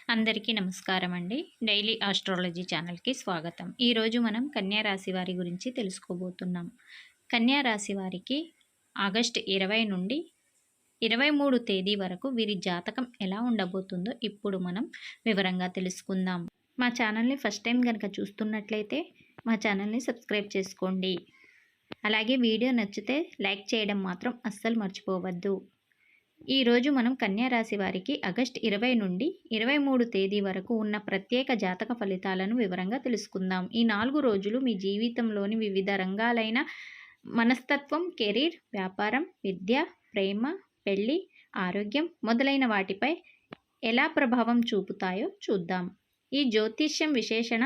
అందరికీ నమస్కారం అండి. డైలీ ఆస్ట్రాలజీ ఛానల్‌కి స్వాగతం. ఈరోజు మనం కన్యా రాశి వారి గురించి తెలుసుకోబోతున్నాం. కన్యా రాశి వారికి ఆగస్టు 20 నుండి 23 తేదీ వరకు వీరి జాతకం ఎలా ఉండబోతుందో ఇప్పుడు మనం వివరంగా తెలుసుకుందాం. మా ఛానల్‌ని ఫస్ట్ టైం గనక చూస్తున్నట్లయితే మా ఛానల్‌ని సబ్స్క్రైబ్ చేసుకోండి. అలాగే వీడియో నచ్చితే లైక్ చేయడం మాత్రం అస్సలు మర్చిపోవద్దు. ఈరోజు మనం కన్యా రాశి వారికి ఆగస్టు 20 నుండి 23 తేదీ వరకు ఉన్న ప్రత్యేక జాతక ఫలితాలను వివరంగా తెలుసుకుందాం. ఈ 4 రోజులు మీ జీవితంలోని వివిధ రంగాలైన మనస్తత్వం, కెరీర్, వ్యాపారం, విద్య, ప్రేమ, పెళ్లి, ఆరోగ్యం మొదలైన వాటిపై ఎలా ప్రభావం చూపుతాయో చూద్దాం. ఈ జ్యోతిష్యం విశేషణ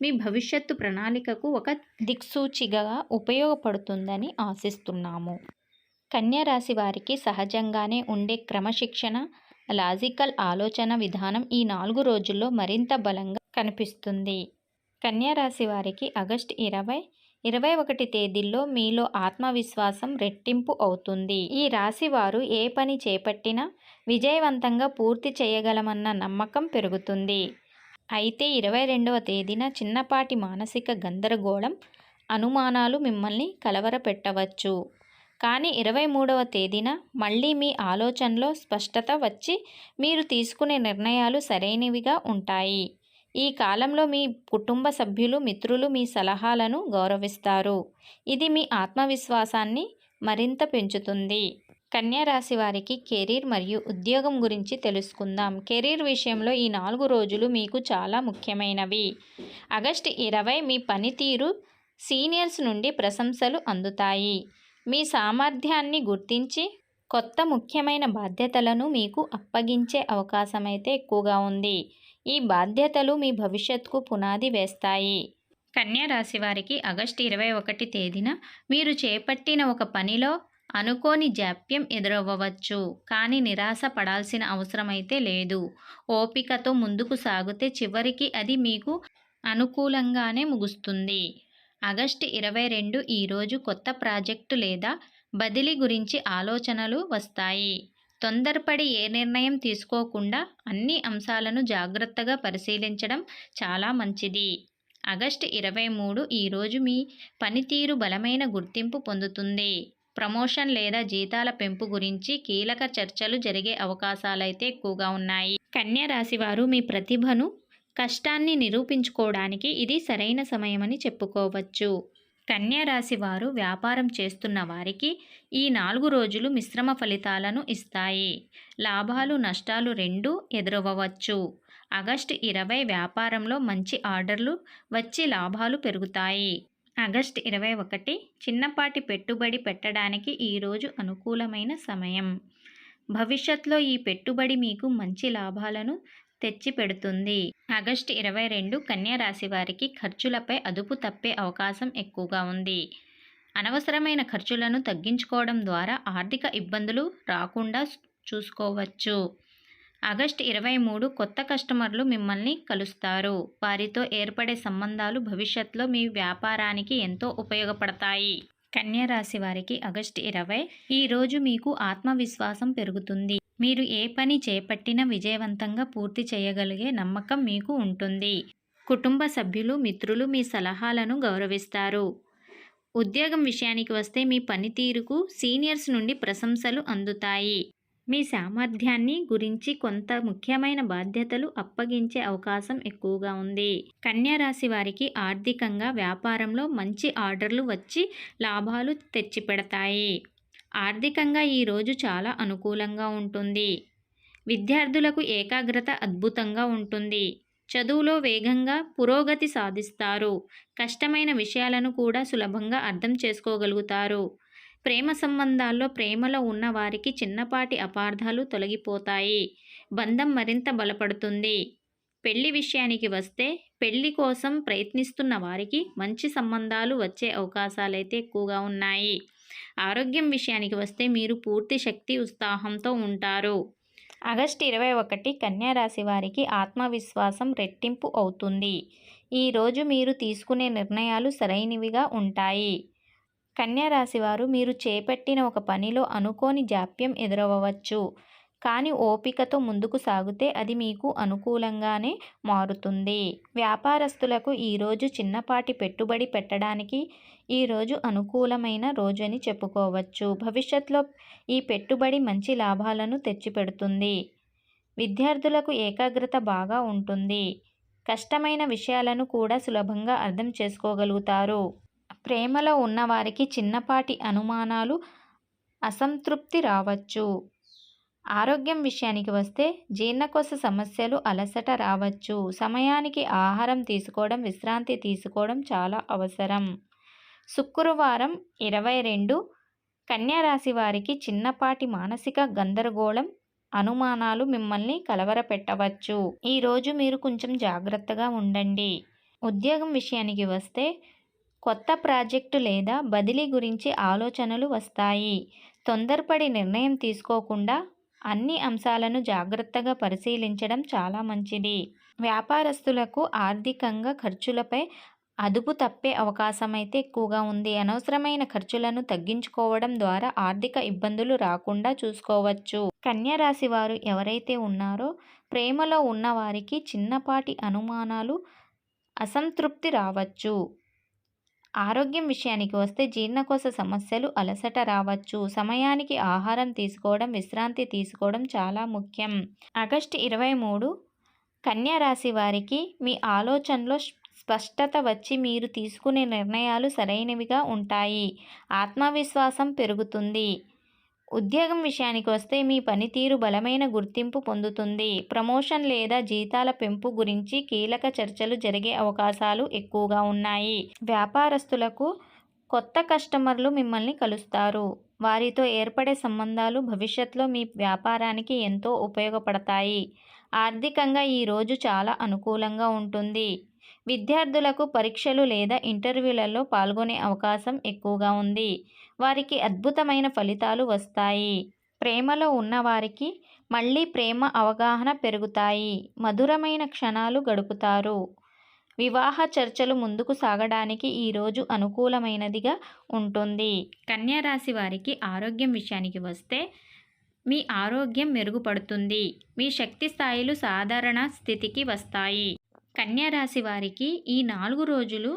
మీ భవిష్యత్తు ప్రణాళికకు ఒక దిక్సూచిగా ఉపయోగపడుతుందని ఆశిస్తున్నాము. కన్యా రాశి వారికి సహజంగానే ఉండే క్రమశిక్షణ, లాజికల్ ఆలోచన విధానం ఈ 4 రోజుల్లో మరింత బలంగా కనిపిస్తుంది. కన్యా రాశి వారికి ఆగస్టు 20, 21 తేదీల్లో మీలో ఆత్మవిశ్వాసం రెట్టింపు అవుతుంది. ఈ రాశి వారు ఏ పని చేపట్టినా విజయవంతంగా పూర్తి చేయగలమన్న నమ్మకం పెరుగుతుంది. అయితే 22వ తేదీన చిన్నపాటి మానసిక గందరగోళం, అనుమానాలు మిమ్మల్ని కలవరపెట్టవచ్చు. కానీ 23వ తేదీన మళ్ళీ మీ ఆలోచనలో స్పష్టత వచ్చి మీరు తీసుకునే నిర్ణయాలు సరైనవిగా ఉంటాయి. ఈ కాలంలో మీ కుటుంబ సభ్యులు, మిత్రులు మీ సలహాలను గౌరవిస్తారు. ఇది మీ ఆత్మవిశ్వాసాన్ని మరింత పెంచుతుంది. కన్యా రాశి వారికి కెరీర్ మరియు ఉద్యోగం గురించి తెలుసుకుందాం. కెరీర్ విషయంలో ఈ 4 రోజులు మీకు చాలా ముఖ్యమైనవి. ఆగస్టు 20 మీ పనితీరు సీనియర్స్ నుండి ప్రశంసలు అందుతాయి. మీ సామర్థ్యాన్ని గుర్తించి కొత్త ముఖ్యమైన బాధ్యతలను మీకు అప్పగించే అవకాశమైతే ఎక్కువగా ఉంది. ఈ బాధ్యతలు మీ భవిష్యత్తుకు పునాది వేస్తాయి. కన్యా రాశి వారికి ఆగస్టు 21 తేదీన మీరు చేపట్టిన ఒక పనిలో అనుకోని జాప్యం ఎదురవ్వవచ్చు. కానీ నిరాశ పడాల్సిన అవసరమైతే లేదు. ఓపికతో ముందుకు సాగితే చివరికి అది మీకు అనుకూలంగానే ముగుస్తుంది. ఆగస్టు 22 ఈరోజు కొత్త ప్రాజెక్టు లేదా బదిలీ గురించి ఆలోచనలు వస్తాయి. తొందరపడి ఏ నిర్ణయం తీసుకోకుండా అన్ని అంశాలను జాగ్రత్తగా పరిశీలించడం చాలా మంచిది. ఆగస్టు 23 ఈరోజు మీ పనితీరు బలమైన గుర్తింపు పొందుతుంది. ప్రమోషన్ లేదా జీతాల పెంపు గురించి కీలక చర్చలు జరిగే అవకాశాలైతే ఎక్కువగా ఉన్నాయి. కన్యా రాశి వారు మీ ప్రతిభను, కష్టాన్ని నిరూపించుకోవడానికి ఇది సరైన సమయమని చెప్పుకోవచ్చు. కన్యా రాశి వారు వ్యాపారం చేస్తున్న వారికి ఈ 4 రోజులు మిశ్రమ ఫలితాలను ఇస్తాయి. లాభాలు, నష్టాలు రెండూ ఎదురవ్వవచ్చు. ఆగస్టు 20 వ్యాపారంలో మంచి ఆర్డర్లు వచ్చి లాభాలు పెరుగుతాయి. ఆగస్టు 21 చిన్నపాటి పెట్టుబడి పెట్టడానికి ఈరోజు అనుకూలమైన సమయం. భవిష్యత్తులో ఈ పెట్టుబడి మీకు మంచి లాభాలను తెచ్చిపెడుతుంది. ఆగస్టు 22 కన్యా రాశి వారికి ఖర్చులపై అదుపు తప్పే అవకాశం ఎక్కువగా ఉంది. అనవసరమైన ఖర్చులను తగ్గించుకోవడం ద్వారా ఆర్థిక ఇబ్బందులు రాకుండా చూసుకోవచ్చు. ఆగస్టు 23 కొత్త కస్టమర్లు మిమ్మల్ని కలుస్తారు. వారితో ఏర్పడే సంబంధాలు భవిష్యత్తులో మీ వ్యాపారానికి ఎంతో ఉపయోగపడతాయి. కన్యా రాశి వారికి ఆగస్టు 20 ఈరోజు మీకు ఆత్మవిశ్వాసం పెరుగుతుంది. మీరు ఏ పని చేపట్టినా విజయవంతంగా పూర్తి చేయగలిగే నమ్మకం మీకు ఉంటుంది. కుటుంబ సభ్యులు, మిత్రులు మీ సలహాలను గౌరవిస్తారు. ఉద్యోగం విషయానికి వస్తే మీ పనితీరుకు సీనియర్స్ నుండి ప్రశంసలు అందుతాయి. మీ సామర్థ్యాన్ని గురించి కొంత ముఖ్యమైన బాధ్యతలు అప్పగించే అవకాశం ఎక్కువగా ఉంది. కన్యా రాశి వారికి ఆర్థికంగా వ్యాపారంలో మంచి ఆర్డర్లు వచ్చి లాభాలు తెచ్చిపెడతాయి. ఆర్థికంగా ఈరోజు చాలా అనుకూలంగా ఉంటుంది. విద్యార్థులకు ఏకాగ్రత అద్భుతంగా ఉంటుంది. చదువులో వేగంగా పురోగతి సాధిస్తారు. కష్టమైన విషయాలను కూడా సులభంగా అర్థం చేసుకోగలుగుతారు. ప్రేమ సంబంధాల్లో ప్రేమలో ఉన్న వారికి చిన్నపాటి అపార్థాలు తొలగిపోతాయి. బంధం మరింత బలపడుతుంది. పెళ్లి విషయానికి వస్తే పెళ్లి కోసం ప్రయత్నిస్తున్న వారికి మంచి సంబంధాలు వచ్చే అవకాశాలైతే ఎక్కువగా ఉన్నాయి. ఆరోగ్యం విషయానికి వస్తే మీరు పూర్తి శక్తి, ఉత్సాహంతో ఉంటారు. ఆగస్టు 21 కన్యా రాశి వారికి ఆత్మవిశ్వాసం రెట్టింపు అవుతుంది. ఈరోజు మీరు తీసుకునే నిర్ణయాలు సరైనవిగా ఉంటాయి. కన్యా రాశి వారు మీరు చేపట్టిన ఒక పనిలో అనుకోని జాప్యం ఎదురవ్వవచ్చు. కానీ ఓపికతో ముందుకు సాగితే అది మీకు అనుకూలంగానే మారుతుంది. వ్యాపారస్తులకు ఈరోజు చిన్నపాటి పెట్టుబడి పెట్టడానికి ఈరోజు అనుకూలమైన రోజని చెప్పుకోవచ్చు. భవిష్యత్తులో ఈ పెట్టుబడి మంచి లాభాలను తెచ్చిపెడుతుంది. విద్యార్థులకు ఏకాగ్రత బాగా ఉంటుంది. కష్టమైన విషయాలను కూడా సులభంగా అర్థం చేసుకోగలుగుతారు. ప్రేమలో ఉన్నవారికి చిన్నపాటి అనుమానాలు, అసంతృప్తి రావచ్చు. ఆరోగ్యం విషయానికి వస్తే జీర్ణకోశ సమస్యలు, అలసట రావచ్చు. సమయానికి ఆహారం తీసుకోవడం, విశ్రాంతి తీసుకోవడం చాలా అవసరం. శుక్రవారం 22 కన్యా రాశి వారికి చిన్నపాటి మానసిక గందరగోళం, అనుమానాలు మిమ్మల్ని కలవరపెట్టవచ్చు. ఈరోజు మీరు కొంచెం జాగ్రత్తగా ఉండండి. ఉద్యోగం విషయానికి వస్తే కొత్త ప్రాజెక్టు లేదా బదిలీ గురించి ఆలోచనలు వస్తాయి. తొందరపడి నిర్ణయం తీసుకోకుండా అన్ని అంశాలను జాగ్రత్తగా పరిశీలించడం చాలా మంచిది. వ్యాపారస్తులకు ఆర్థికంగా ఖర్చులపై అదుపు తప్పే అవకాశమైతే ఎక్కువగా ఉంది. అనవసరమైన ఖర్చులను తగ్గించుకోవడం ద్వారా ఆర్థిక ఇబ్బందులు రాకుండా చూసుకోవచ్చు. కన్యా రాశి వారు ఎవరైతే ఉన్నారో ప్రేమలో ఉన్నవారికి చిన్నపాటి అనుమానాలు, అసంతృప్తి రావచ్చు. ఆరోగ్యం విషయానికి వస్తే జీర్ణకోశ సమస్యలు, అలసట రావచ్చు. సమయానికి ఆహారం తీసుకోవడం, విశ్రాంతి తీసుకోవడం చాలా ముఖ్యం. ఆగస్టు 23 కన్యా రాశి వారికి మీ ఆలోచనలో స్పష్టత వచ్చి మీరు తీసుకునే నిర్ణయాలు సరైనవిగా ఉంటాయి. ఆత్మవిశ్వాసం పెరుగుతుంది. ఉద్యోగం విషయానికి వస్తే మీ పనితీరు బలమైన గుర్తింపు పొందుతుంది. ప్రమోషన్ లేదా జీతాల పెంపు గురించి కీలక చర్చలు జరిగే అవకాశాలు ఎక్కువగా ఉన్నాయి. వ్యాపారస్తులకు కొత్త కస్టమర్లు మిమ్మల్ని కలుస్తారు. వారితో ఏర్పడే సంబంధాలు భవిష్యత్తులో మీ వ్యాపారానికి ఎంతో ఉపయోగపడతాయి. ఆర్థికంగా ఈరోజు చాలా అనుకూలంగా ఉంటుంది. విద్యార్థులకు పరీక్షలు లేదా ఇంటర్వ్యూలలో పాల్గొనే అవకాశం ఎక్కువగా ఉంది. వారికి అద్భుతమైన ఫలితాలు వస్తాయి. ప్రేమలో ఉన్నవారికి మళ్ళీ ప్రేమ అవగాహన పెరుగుతాయి. మధురమైన క్షణాలు గడుపుతారు. వివాహ చర్చలు ముందుకు సాగడానికి ఈరోజు అనుకూలమైనదిగా ఉంటుంది. కన్యా రాశి వారికి ఆరోగ్యం విషయానికి వస్తే మీ ఆరోగ్యం మెరుగుపడుతుంది. మీ శక్తి స్థాయిలు సాధారణ స్థితికి వస్తాయి. కన్యా రాశి వారికి ఈ 4 రోజులు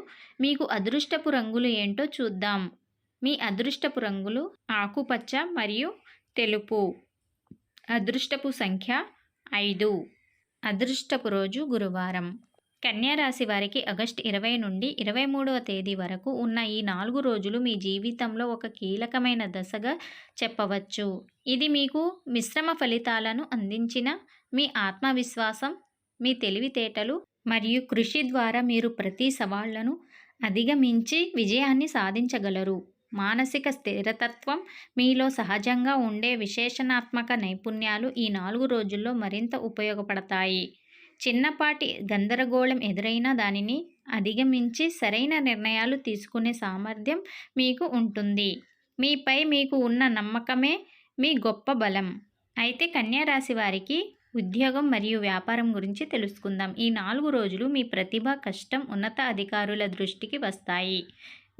మీకు అదృష్టపు రంగులు ఏంటో చూద్దాం. మీ అదృష్టపు రంగులు ఆకుపచ్చ మరియు తెలుపు. అదృష్టపు సంఖ్య 5. అదృష్టపు రోజు గురువారం. కన్యా రాశి వారికి ఆగస్టు 20 నుండి 23వ తేదీ వరకు ఉన్న ఈ 4 రోజులు మీ జీవితంలో ఒక కీలకమైన దశగా చెప్పవచ్చు. ఇది మీకు మిశ్రమ ఫలితాలను అందించిన మీ ఆత్మవిశ్వాసం, మీ తెలివితేటలు మరియు కృషి ద్వారా మీరు ప్రతి సవాళ్లను అధిగమించి విజయాన్ని సాధించగలరు. మానసిక స్థిరతత్వం, మీలో సహజంగా ఉండే విశ్లేషణాత్మక నైపుణ్యాలు ఈ 4 రోజుల్లో మరింత ఉపయోగపడతాయి. చిన్నపాటి గందరగోళం ఎదురైనా దానిని అధిగమించి సరైన నిర్ణయాలు తీసుకునే సామర్థ్యం మీకు ఉంటుంది. మీపై మీకు ఉన్న నమ్మకమే మీ గొప్ప బలం. అయితే కన్యా రాశి వారికి ఉద్యోగం మరియు వ్యాపారం గురించి తెలుసుకుందాం. ఈ 4 రోజులు మీ ప్రతిభ, కష్టం ఉన్నత అధికారుల దృష్టికి వస్తాయి.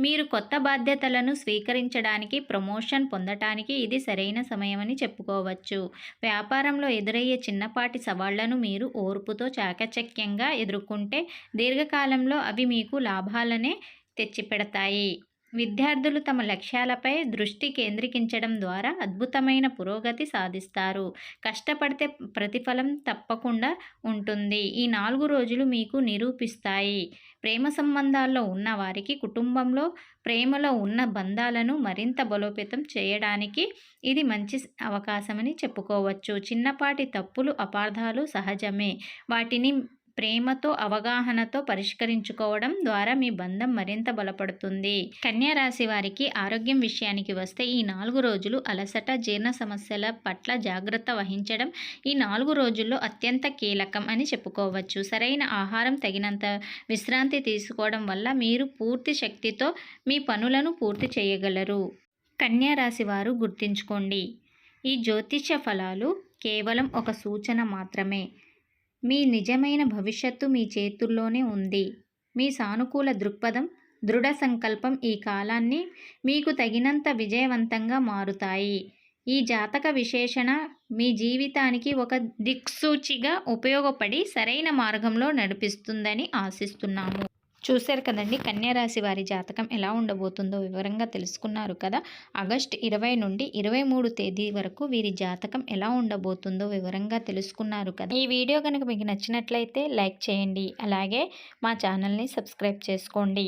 మీరు కొత్త బాధ్యతలను స్వీకరించడానికి, ప్రమోషన్ పొందటానికి ఇది సరైన సమయమని చెప్పుకోవచ్చు. వ్యాపారంలో ఎదురయ్యే చిన్నపాటి సవాళ్లను మీరు ఓర్పుతో చాకచక్యంగా ఎదుర్కొంటే దీర్ఘకాలంలో అవి మీకు లాభాలనే తెచ్చిపెడతాయి. విద్యార్థులు తమ లక్ష్యాలపై దృష్టి కేంద్రీకరించడం ద్వారా అద్భుతమైన పురోగతి సాధిస్తారు. కష్టపడితే ప్రతిఫలం తప్పకుండా ఉంటుంది. ఈ 4 రోజులు మీకు నిరూపిస్తాయి. ప్రేమ సంబంధాల్లో ఉన్న వారికి కుటుంబంలో, ప్రేమలో ఉన్న బంధాలను మరింత బలోపేతం చేయడానికి ఇది మంచి అవకాశమని చెప్పుకోవచ్చు. చిన్నపాటి తప్పులు, అపార్థాలు సహజమే. వాటిని ప్రేమతో, అవగాహనతో పరిష్కరించుకోవడం ద్వారా మీ బంధం మరింత బలపడుతుంది. కన్యా రాశి వారికి ఆరోగ్యం విషయానికి వస్తే ఈ 4 రోజులు అలసట, జీర్ణ సమస్యల పట్ల జాగ్రత్త వహించడం ఈ 4 రోజుల్లో అత్యంత కీలకం అని చెప్పుకోవచ్చు. సరైన ఆహారం, తగినంత విశ్రాంతి తీసుకోవడం వల్ల మీరు పూర్తి శక్తితో మీ పనులను పూర్తి చేయగలరు. కన్యా రాశి వారు గుర్తుంచుకోండి, ఈ జ్యోతిష ఫలాలు కేవలం ఒక సూచన మాత్రమే. మీ నిజమైన భవిష్యత్తు మీ చేతుల్లోనే ఉంది. మీ సానుకూల దృక్పథం, దృఢ సంకల్పం ఈ కాలాన్ని మీకు తగినంత విజయవంతంగా మారుతాయి. ఈ జాతక విశేషణ మీ జీవితానికి ఒక దిక్సూచిగా ఉపయోగపడి సరైన మార్గంలో నడిపిస్తుందని ఆశిస్తున్నాము. చూశారు కదండి, కన్యా రాశి వారి జాతకం ఎలా ఉండబోతుందో వివరంగా తెలుసుకున్నారు కదా. ఆగస్ట్ 20 నుండి 23 తేదీ వరకు వీరి జాతకం ఎలా ఉండబోతుందో వివరంగా తెలుసుకున్నారు కదా. ఈ వీడియో కనుక మీకు నచ్చినట్లయితే లైక్ చేయండి, అలాగే మా ఛానల్ని సబ్స్క్రైబ్ చేసుకోండి.